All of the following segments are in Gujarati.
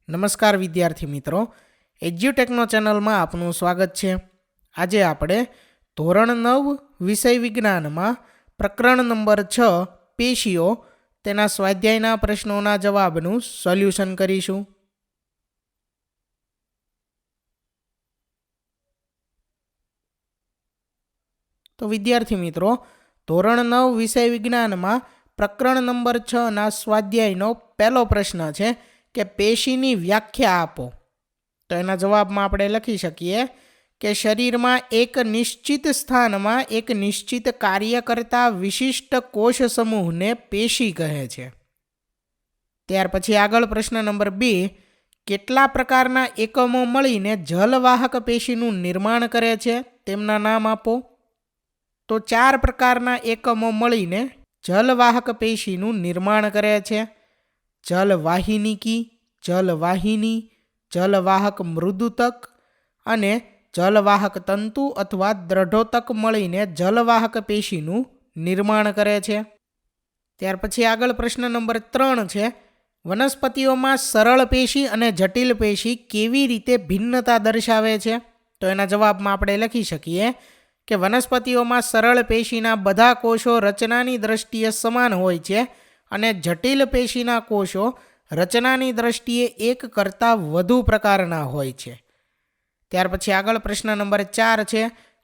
નમસ્કાર વિદ્યાર્થી મિત્રો, એજ્યુટેકનો ચેનલમાં આપનું સ્વાગત છે। આજે આપણે ધોરણ 9 વિષય વિજ્ઞાનમાં પ્રકરણ નંબર 6 પેશીઓ તેના સ્વાધ્યાયના પ્રશ્નોના જવાબનું સોલ્યુશન કરીશું। તો વિદ્યાર્થી મિત્રો, ધોરણ 9 વિષય વિજ્ઞાનમાં પ્રકરણ નંબર 6 ના સ્વાધ્યાયનો પહેલો પ્રશ્ન છે કે પેશીની વ્યાખ્યા આપો। તો એના જવાબમાં આપણે લખી શકીએ કે શરીરમાં એક નિશ્ચિત સ્થાનમાં એક નિશ્ચિત કાર્ય કરતા વિશિષ્ટ કોષ સમૂહને પેશી કહે છે। ત્યાર પછી આગળ પ્રશ્ન નંબર 2, કેટલા પ્રકારના એકમો મળીને જલવાહક પેશીનું નિર્માણ કરે છે તેમના નામ આપો। તો 4 પ્રકારના એકમો મળીને જલવાહક પેશીનું નિર્માણ કરે છે। જલવાહિનીકી, જલવાહિની, જલવાહક મૃદુતક અને જલવાહક તંતુ અથવા દ્રઢોતક મળીને જલવાહક પેશીનું નિર્માણ કરે છે। ત્યાર પછી આગળ પ્રશ્ન નંબર 3 છે, વનસ્પતિઓમાં સરળ પેશી અને જટિલ પેશી કેવી રીતે ભિન્નતા દર્શાવે છે। તો એના જવાબમાં આપણે લખી શકીએ કે વનસ્પતિઓમાં સરળ પેશીના બધા કોષો રચનાની દ્રષ્ટિએ સમાન હોય છે અને જટિલ પેશીના કોષો રચનાની દ્રષ્ટિએ એક કરતાં વધુ પ્રકારના હોય છે। ત્યાર પછી આગળ પ્રશ્ન નંબર 4 છે,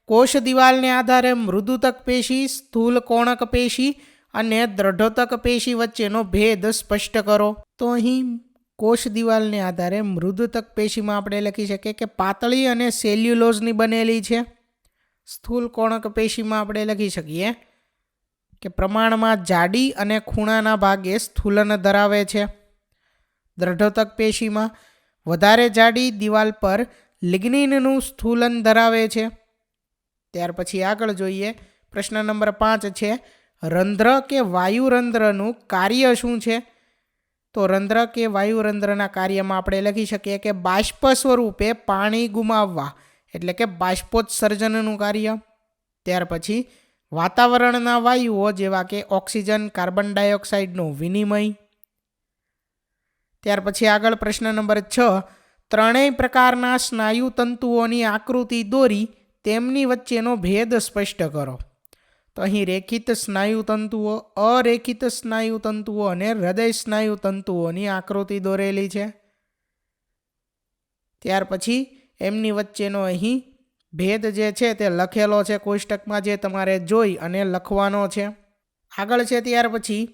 કોષ દિવાલને આધારે મૃદુતક પેશી, સ્થૂલ કોણક પેશી અને દ્રઢોતક પેશી વચ્ચેનો ભેદ સ્પષ્ટ કરો। તો અહીં કોષ દિવાલને આધારે મૃદુતક પેશીમાં આપણે લખી શકીએ કે પાતળી અને સેલ્યુલોઝની બનેલી છે। સ્થૂલ કોણક પેશીમાં આપણે લખી શકીએ કે પ્રમાણમાં જાડી અને ખૂણાના ભાગે સ્થૂલન ધરાવે છે। દ્રઢોતક પેશીમાં વધારે જાડી દિવાલ પર લિગ્નિનનું સ્થૂલન ધરાવે છે। ત્યાર પછી આગળ જોઈએ પ્રશ્ન નંબર 5 છે, રંધ્ર કે વાયુરંધ્રનું કાર્ય શું છે। તો રંધ્ર કે વાયુરંધ્રના કાર્યમાં આપણે લખી શકીએ કે બાષ્પ સ્વરૂપે પાણી ગુમાવવા એટલે કે બાષ્પોત્સર્જનનું કાર્ય। ત્યાર પછી વાતાવરણના વાયુઓ જેવા કે ઓક્સિજન, કાર્બન ડાયોક્સાઇડનું વિનિમય। ત્યાર પછી આગળ પ્રશ્ન નંબર 6, ત્રણેય પ્રકારના સ્નાયુ તંતુઓની આકૃતિ દોરી તેમની વચ્ચેનો ભેદ સ્પષ્ટ કરો। તો અહીં રેખિત સ્નાયુ તંતુઓ, અરેખિત સ્નાયુ તંતુઓ અને હૃદય સ્નાયુ તંતુઓની આકૃતિ દોરેલી છે। ત્યાર પછી એમની વચ્ચેનો અહીં ભેદ જે છે તે લખેલો છે કોષ્ટકમાં, જે તમારે જોઈ અને લખવાનો છે। આગળ છે ત્યાર પછી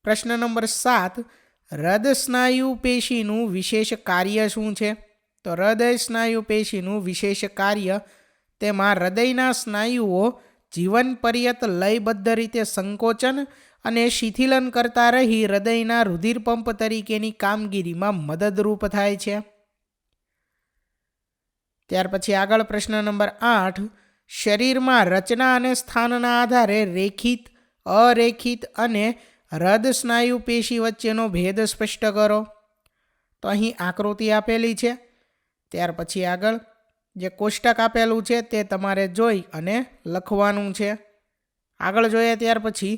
પ્રશ્ન નંબર 7, હૃદય સ્નાયુ પેશીનું વિશેષ કાર્ય શું છે। તો હૃદય સ્નાયુ પેશીનું વિશેષ કાર્ય, તેમાં હૃદયના સ્નાયુઓ જીવન પર્યત લયબદ્ધ રીતે સંકોચન અને શિથિલન કરતા રહી હૃદયના રુધિર પંપ તરીકેની કામગીરીમાં મદદરૂપ થાય છે। ત્યાર પછી આગળ પ્રશ્ન નંબર 8, શરીરમાં રચના અને સ્થાનના આધારે રેખિત, અરેખિત અને હૃદ સ્નાયુ પેશી વચ્ચેનો ભેદ સ્પષ્ટ કરો। તો અહીં આકૃતિ આપેલી છે। ત્યાર પછી આગળ જે કોષ્ટક આપેલું છે તે તમારે જોઈ અને લખવાનું છે। આગળ જોઈએ ત્યાર પછી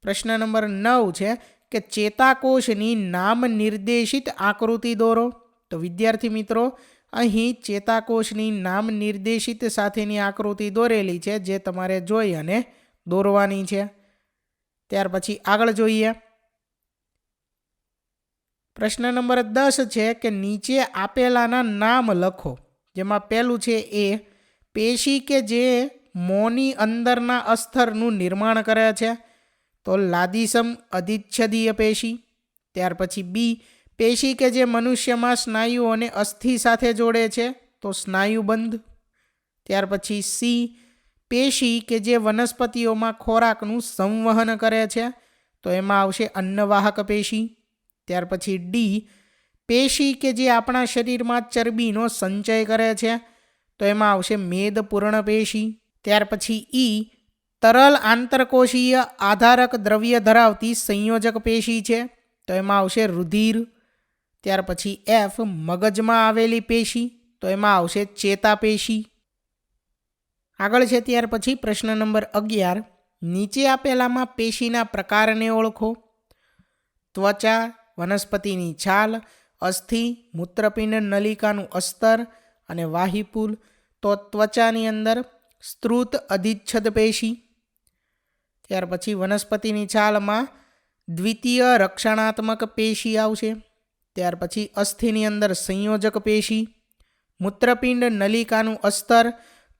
પ્રશ્ન નંબર 9 છે કે ચેતાકોષની નામ નિર્દેશિત આકૃતિ દોરો। તો વિદ્યાર્થી મિત્રો, અહીં ચેતાકોષની નામ નિર્દેશિત સાથેની આકૃતિ દોરેલી છે, જે તમારે જોઈ અને દોરવાની છે। ત્યાર પછી આગળ જોઈએ પ્રશ્ન નંબર 10 છે કે નીચે આપેલાના નામ લખો। જેમાં પહેલું છે એ, પેશી કે જે મોંની અંદરના અસ્થરનું નિર્માણ કરે છે। તો લાદીસમ અધિચ્છદીય પેશી। ત્યાર પછી બી, પેશી કે જે મનુષ્યમાં સ્નાયુઓને અસ્થિ સાથે જોડે છે। તો સ્નાયુબંધ। ત્યાર પછી સી, પેશી કે જે વનસ્પતિઓમાં ખોરાકનું સંવહન કરે છે। તો એમાં આવશે અન્નવાહક પેશી। ત્યાર પછી ડી, પેશી કે જે આપણા શરીરમાં ચરબીનો સંચય કરે છે। તો એમાં આવશે મેદપૂર્ણ પેશી। ત્યાર પછી ઈ, તરલ આંતરકોશીય આધારક દ્રવ્ય ધરાવતી સંયોજક પેશી છે। તો એમાં આવશે રુધિર। ત્યાર પછી એફ, મગજમાં આવેલી પેશી। તો એમાં આવશે ચેતાપેશી। આગળ છે ત્યાર પછી પ્રશ્ન નંબર 11, નીચે આપેલામાં પેશીના પ્રકારને ઓળખો। ત્વચા, વનસ્પતિની છાલ, અસ્થિ, મૂત્રપિંડ નલિકાનું અસ્તર અને વાહિપુલ. તો ત્વચાની અંદર સ્ત્રુત અધિચ્છદ પેશી. ત્યાર પછી વનસ્પતિની છાલમાં દ્વિતીય રક્ષણાત્મક પેશી આવશે. ત્યાર પછી અસ્થિની અંદર સંયોજક પેશી. મૂત્રપિંડ નલિકાનું અસ્તર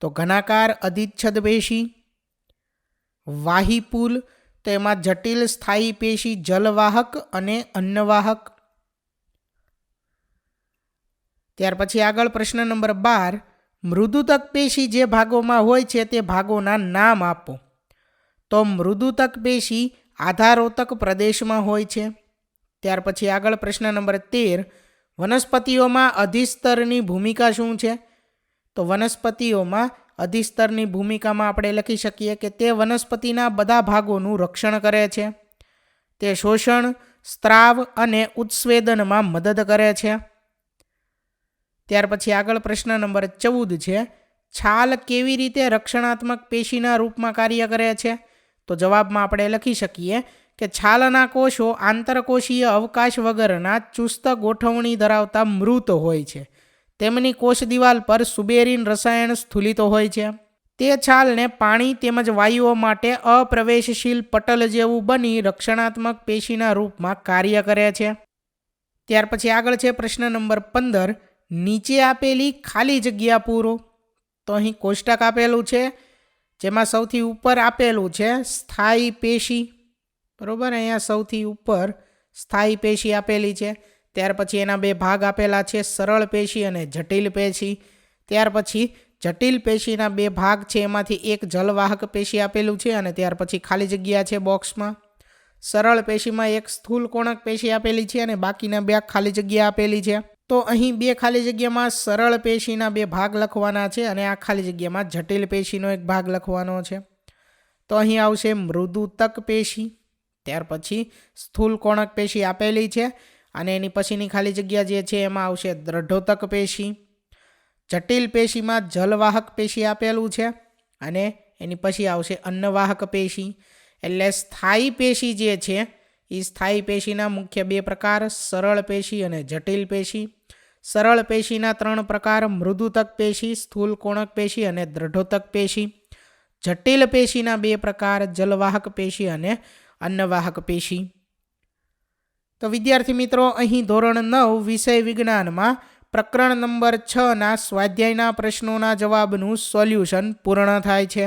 તો ઘનાકાર અધિચ્છદ પેશી. વાહિપુલ તો એમાં જટિલ સ્થાયી પેશી જલવાહક અને અન્નવાહક. ત્યાર પછી આગળ પ્રશ્ન નંબર 12. મૃદુતક પેશી જે ભાગોમાં હોય છે તે ભાગોના નામ આપો. તો મૃદુતક પેશી આધારોતક પ્રદેશમાં હોય છે. ત્યાર પછી આગળ પ્રશ્ન નંબર 13. વનસ્પતિઓમાં અધિસ્તરની ભૂમિકા શું છે? તો વનસ્પતિઓમાં અધિસ્તરની ભૂમિકામાં આપણે લખી શકીએ કે તે વનસ્પતિના બધા ભાગોનું રક્ષણ કરે છે. તે શોષણ, સ્ત્રાવ અને ઉત્સ્વેદનમાં મદદ કરે છે. ત્યાર પછી આગળ પ્રશ્ન નંબર 14 છે. છાલ કેવી રીતે રક્ષણાત્મક પેશીના રૂપમાં કાર્ય કરે છે? તો જવાબમાં આપણે લખી શકીએ કે છાલના કોષો આંતરકોષીય અવકાશ વગરના ચુસ્ત ગોઠવણી ધરાવતા મૃત હોય છે. તેમની કોષ દિવાલ પર સુબેરીન રસાયણ સ્થુલિત હોય છે. તે છાલને પાણી તેમજ વાયુઓ માટે અપ્રવેશશીલ પટલ જેવું બની રક્ષણાત્મક પેશીના રૂપમાં કાર્ય કરે છે. ત્યાર પછી આગળ છે પ્રશ્ન નંબર 15. નીચે આપેલી ખાલી જગ્યા પૂરો. તો અહીં કોષ્ટક આપેલું છે જેમાં સૌથી ઉપર આપેલું છે સ્થાયી પેશી. બરાબર, અહીંયા સૌથી ઉપર સ્થાયી પેશી આપેલી છે. ત્યાર પછી એના બે ભાગ આપેલા છે, સરળ પેશી અને જટિલ પેશી. ત્યાર પછી જટિલ પેશીના બે ભાગ છે, એમાંથી એક જલવાહક પેશી આપેલું છે અને ત્યાર પછી ખાલી જગ્યા છે બોક્સમાં. સરળ પેશીમાં એક સ્થૂલ કોણક પેશી આપેલી છે અને બાકીના બે ખાલી જગ્યા આપેલી છે. તો અહીં બે ખાલી જગ્યામાં સરળ પેશીના બે ભાગ લખવાના છે અને આ ખાલી જગ્યામાં જટિલ પેશીનો એક ભાગ લખવાનો છે. તો અહીં આવશે મૃદુતક પેશી. ત્યાર પછી સ્થૂલ કોણક પેશી આપેલી છે અને એની પછીની ખાલી જગ્યા જે છે એમાં આવશે દ્રઢોતક પેશી. જટિલ પેશીમાં જલવાહક પેશી આપેલું છે અને એની પછી આવશે અન્નવાહક પેશી. એટલે સ્થાયી પેશી જે છે એ સ્થાયી પેશીના મુખ્ય બે પ્રકાર, સરળ પેશી અને જટિલ પેશી. સરળ પેશીના 3 પ્રકાર, મૃદુતક પેશી, સ્થૂલ કોણક પેશી અને દ્રઢોતક પેશી. જટિલ પેશીના 2 પ્રકાર, જલવાહક પેશી અને અન્નવાહક પેશી. તો વિદ્યાર્થી મિત્રો, અહીં ધોરણ 9 વિષય વિજ્ઞાનમાં પ્રકરણ નંબર 6ના સ્વાધ્યાયના પ્રશ્નોના જવાબનું સોલ્યુશન પૂર્ણ થાય છે.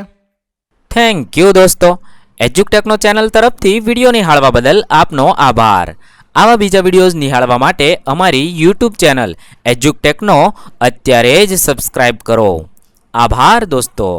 થેન્ક યુ દોસ્તો. એજ્યુકટેકનો ચેનલ તરફથી વિડીયો નિહાળવા બદલ આપનો આભાર. આવા બીજા વિડીયોઝ નિહાળવા માટે અમારી યુટ્યુબ ચેનલ એજ્યુકટેકનો અત્યારે જ સબસ્ક્રાઇબ કરો. આભાર દોસ્તો.